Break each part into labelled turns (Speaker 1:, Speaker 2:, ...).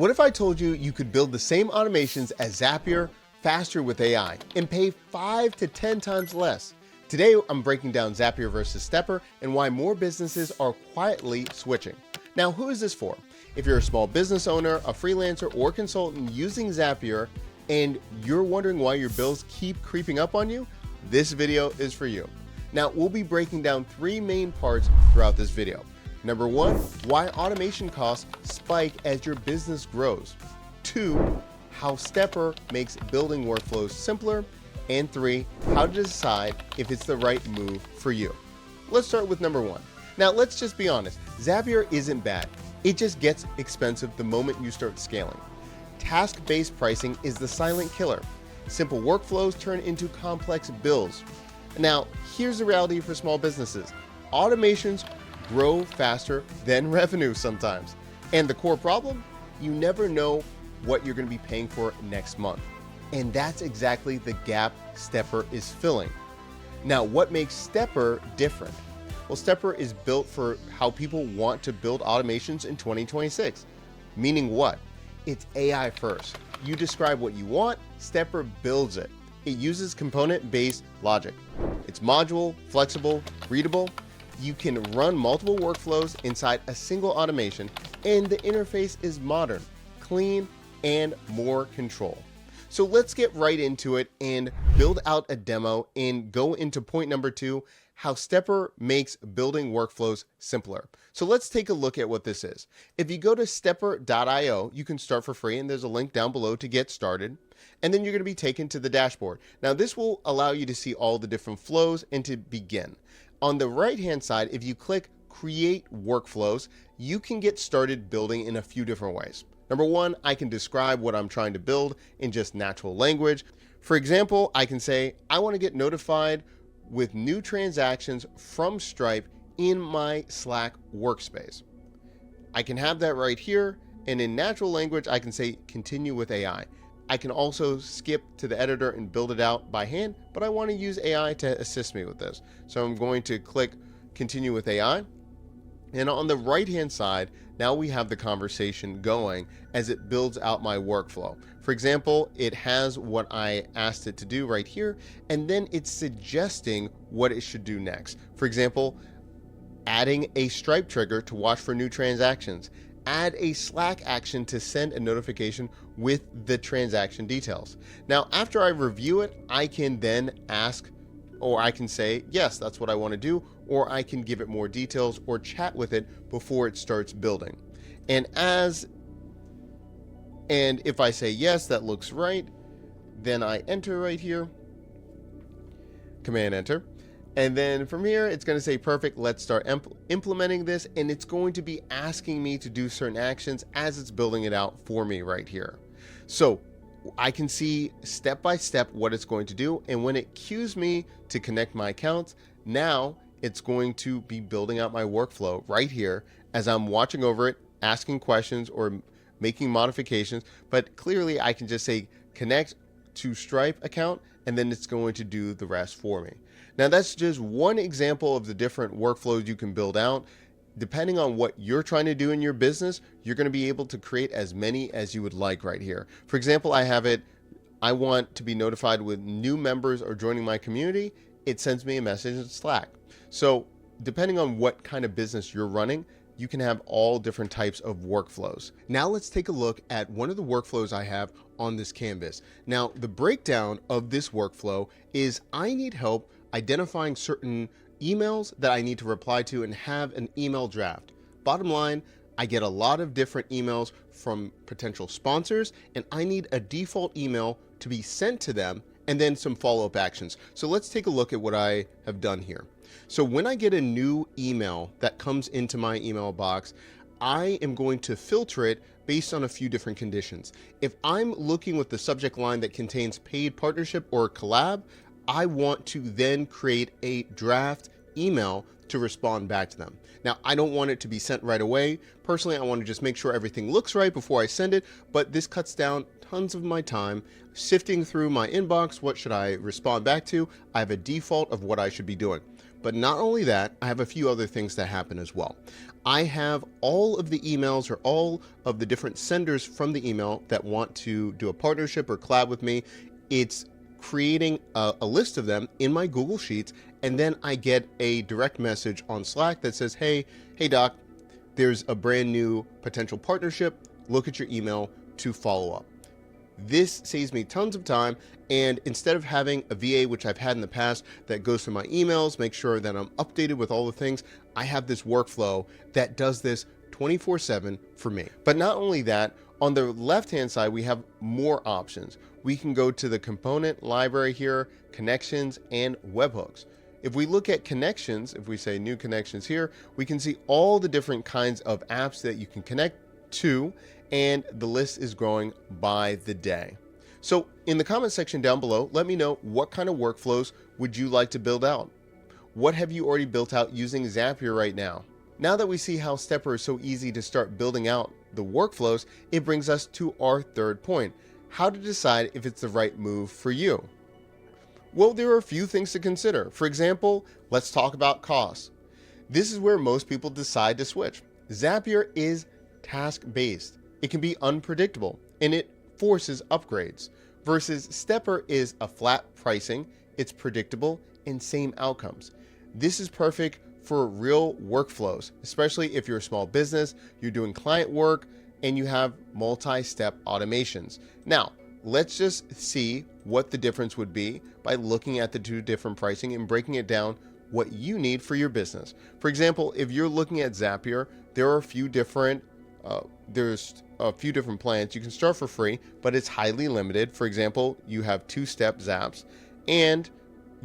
Speaker 1: What if I told you you could build the same automations as Zapier faster with AI and pay 5 to 10 times less? Today, I'm breaking down Zapier versus Stepper and why more businesses are quietly switching. Now, who is this for? If you're a small business owner, a freelancer, or consultant using Zapier and you're wondering why your bills keep creeping up on you, this video is for you. Now, we'll be breaking down 3 main parts throughout this video. Number 1, why automation costs spike as your business grows. 2, how Stepper makes building workflows simpler. And 3, how to decide if it's the right move for you. Let's start with number 1. Now, let's just be honest. Zapier isn't bad. It just gets expensive the moment you start scaling. Task-based pricing is the silent killer. Simple workflows turn into complex bills. Now, here's the reality for small businesses. Automations grow faster than revenue sometimes. And the core problem? You never know what you're going to be paying for next month. And that's exactly the gap Stepper is filling. Now, what makes Stepper different? Well, Stepper is built for how people want to build automations in 2026. Meaning what? It's AI first. You describe what you want, Stepper builds it. It uses component-based logic. It's modular, flexible, readable. You can run multiple workflows inside a single automation, and the interface is modern, clean, and more control. So let's get right into it and build out a demo and go into point number 2, how Stepper makes building workflows simpler. So let's take a look at what this is. If you go to stepper.io, you can start for free, and there's a link down below to get started. And then you're going to be taken to the dashboard. Now, this will allow you to see all the different flows and to begin. On the right-hand side, if you click Create Workflows, you can get started building in a few different ways. Number 1, I can describe what I'm trying to build in just natural language. For example, I can say, I want to get notified with new transactions from Stripe in my Slack workspace. I can have that right here. And in natural language, I can say, continue with AI. I can also skip to the editor and build it out by hand, but I want to use AI to assist me with this. So I'm going to click continue with AI. And on the right-hand side, now we have the conversation going as it builds out my workflow. For example, it has what I asked it to do right here, and then it's suggesting what it should do next. For example, adding a Stripe trigger to watch for new transactions. Add a Slack action to send a notification with the transaction details. Now, after I review it, I can then ask, or I can say, yes, that's what I want to do, or I can give it more details or chat with it before it starts building. And if I say, yes, that looks right, then I enter right here, Command Enter. And then from here, it's going to say, perfect, let's start implementing this. And it's going to be asking me to do certain actions as it's building it out for me right here. So I can see step by step what it's going to do. And when it cues me to connect my accounts, now it's going to be building out my workflow right here as I'm watching over it, asking questions or making modifications. But clearly I can just say connect to Stripe account, and then it's going to do the rest for me. Now, that's just one example of the different workflows you can build out. Depending on what you're trying to do in your business, you're going to be able to create as many as you would like right here. For example, I want to be notified when new members are joining my community. It sends me a message in Slack. So depending on what kind of business you're running, you can have all different types of workflows. Now let's take a look at one of the workflows I have on this canvas. Now, the breakdown of this workflow is I need help identifying certain emails that I need to reply to and have an email draft. Bottom line, I get a lot of different emails from potential sponsors, and I need a default email to be sent to them and then some follow-up actions. So let's take a look at what I have done here. So when I get a new email that comes into my email box, I am going to filter it based on a few different conditions. If I'm looking with the subject line that contains paid partnership or collab, I want to then create a draft email to respond back to them. Now, I don't want it to be sent right away. Personally, I want to just make sure everything looks right before I send it, but this cuts down tons of my time sifting through my inbox. What should I respond back to? I have a default of what I should be doing. But not only that, I have a few other things that happen as well. I have all of the emails or all of the different senders from the email that want to do a partnership or collab with me. It's creating a list of them in my Google Sheets, and then I get a direct message on Slack that says, hey Doc, there's a brand new potential partnership. Look at your email to follow up. This saves me tons of time, and instead of having a VA, which I've had in the past, that goes through my emails, make sure that I'm updated with all the things, I have this workflow that does this 24/7 for me. But not only that, on the left-hand side, we have more options. We can go to the component library here, connections, and webhooks. If we look at connections, if we say new connections here, we can see all the different kinds of apps that you can connect to, and the list is growing by the day. So in the comment section down below, let me know what kind of workflows would you like to build out? What have you already built out using Zapier right now? Now that we see how Stepper is so easy to start building out the workflows, it brings us to our third point, how to decide if it's the right move for you. Well, there are a few things to consider. For example, let's talk about costs. This is where most people decide to switch. Zapier is task-based. It can be unpredictable, and it forces upgrades, versus Stepper is a flat pricing, it's predictable, and same outcomes. This is perfect for real workflows, especially if you're a small business, you're doing client work, and you have multi-step automations. Now, let's just see what the difference would be by looking at the two different pricing and breaking it down what you need for your business. For example, if you're looking at Zapier, there are a few different plans. You can start for free, but it's highly limited. For example, you have 2-step zaps, and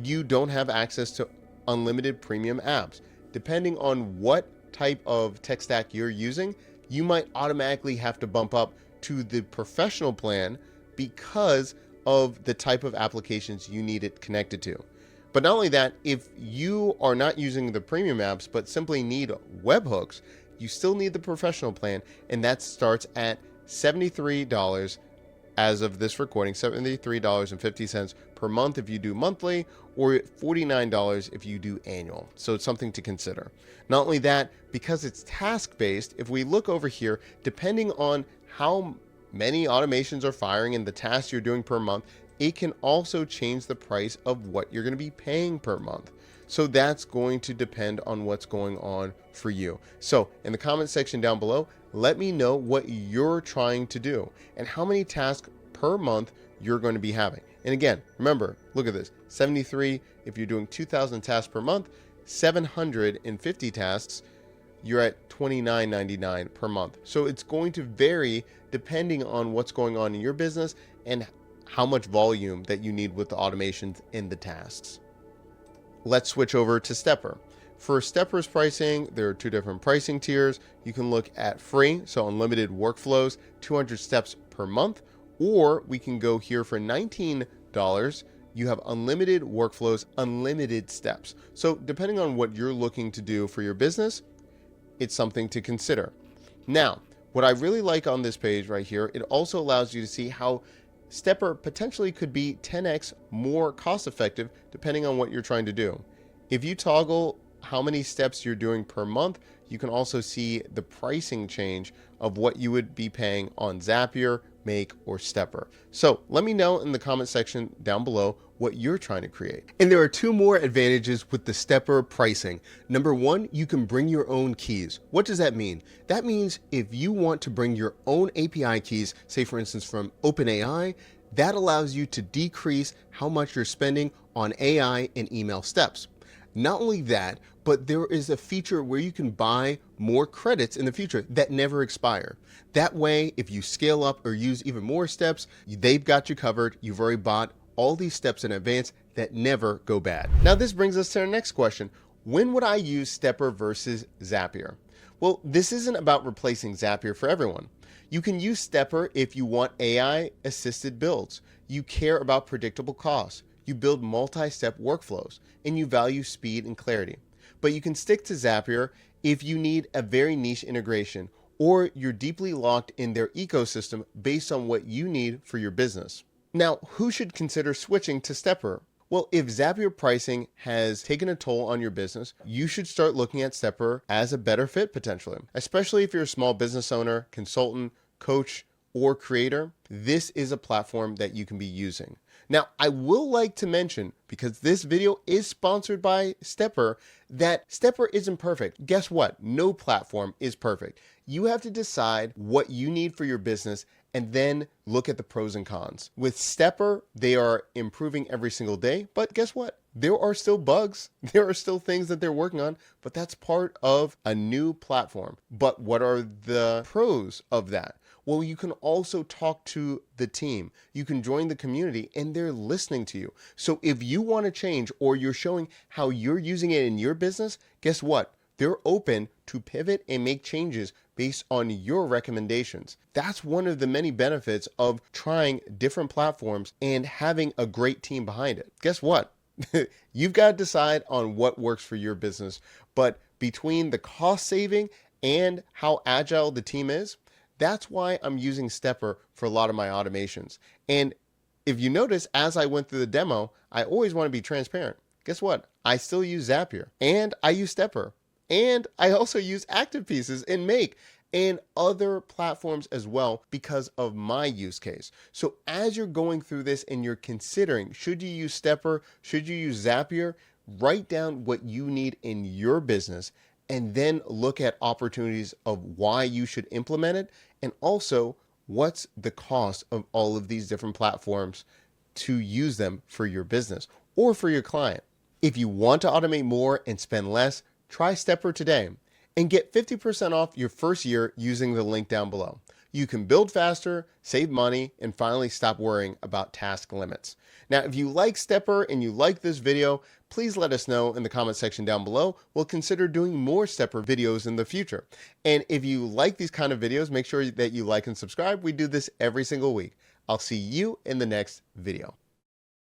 Speaker 1: you don't have access to unlimited premium apps. Depending on what type of tech stack you're using, you might automatically have to bump up to the professional plan because of the type of applications you need it connected to. But not only that, if you are not using the premium apps, but simply need webhooks, you still need the professional plan, and that starts at $73 as of this recording, $73.50 per month if you do monthly, or $49 if you do annual. So it's something to consider. Not only that, because it's task-based, if we look over here, depending on how many automations are firing and the tasks you're doing per month, it can also change the price of what you're going to be paying per month. So that's going to depend on what's going on for you. So in the comment section down below, let me know what you're trying to do and how many tasks per month you're going to be having. And again, remember, look at this, 73, if you're doing 2,000 tasks per month, 750 tasks, you're at $29.99 per month. So it's going to vary depending on what's going on in your business and how much volume that you need with the automations and the tasks. Let's switch over to Stepper. For Stepper's pricing, there are two different pricing tiers. You can look at free, so unlimited workflows, 200 steps per month, or we can go here for $19. You have unlimited workflows, unlimited steps. So depending on what you're looking to do for your business, it's something to consider. Now, what I really like on this page right here, it also allows you to see how Stepper potentially could be 10x more cost effective depending on what you're trying to do. If you toggle how many steps you're doing per month, you can also see the pricing change of what you would be paying on Zapier, Make, or Stepper. So let me know in the comment section down below what you're trying to create. And there are two more advantages with the Stepper pricing. Number one, you can bring your own keys. What does that mean? That means if you want to bring your own API keys, say for instance from OpenAI, that allows you to decrease how much you're spending on AI and email steps. Not only that, but there is a feature where you can buy more credits in the future that never expire. That way, if you scale up or use even more steps, they've got you covered. You've already bought all these steps in advance that never go bad. Now this brings us to our next question. When would I use Stepper versus Zapier? Well, this isn't about replacing Zapier for everyone. You can use Stepper if you want AI assisted builds. You care about predictable costs. You build multi-step workflows and you value speed and clarity. But you can stick to Zapier if you need a very niche integration or you're deeply locked in their ecosystem based on what you need for your business. Now, who should consider switching to Stepper? Well, if Zapier pricing has taken a toll on your business, you should start looking at Stepper as a better fit potentially, especially if you're a small business owner, consultant, coach, or creator. This is a platform that you can be using. Now, I will like to mention, because this video is sponsored by Stepper, that Stepper isn't perfect. Guess what? No platform is perfect. You have to decide what you need for your business and then look at the pros and cons. With Stepper, they are improving every single day, but guess what? There are still bugs. There are still things that they're working on, but that's part of a new platform. But what are the pros of that? Well, you can also talk to the team. You can join the community and they're listening to you. So if you want to change or you're showing how you're using it in your business, guess what? They're open to pivot and make changes based on your recommendations. That's one of the many benefits of trying different platforms and having a great team behind it. Guess what? You've got to decide on what works for your business. But between the cost saving and how agile the team is, that's why I'm using Stepper for a lot of my automations. And if you notice, as I went through the demo, I always want to be transparent. Guess what? I still use Zapier and I use Stepper. And I also use Active Pieces and Make and other platforms as well because of my use case. So as you're going through this and you're considering, should you use Stepper? Should you use Zapier? Write down what you need in your business and then look at opportunities of why you should implement it. And also, what's the cost of all of these different platforms to use them for your business or for your client? If you want to automate more and spend less, try Stepper today and get 50% off your first year using the link down below. You can build faster, save money, and finally stop worrying about task limits. Now, if you like Stepper and you like this video, please let us know in the comment section down below. We'll consider doing more Stepper videos in the future. And if you like these kind of videos, make sure that you like and subscribe. We do this every single week. I'll see you in the next video.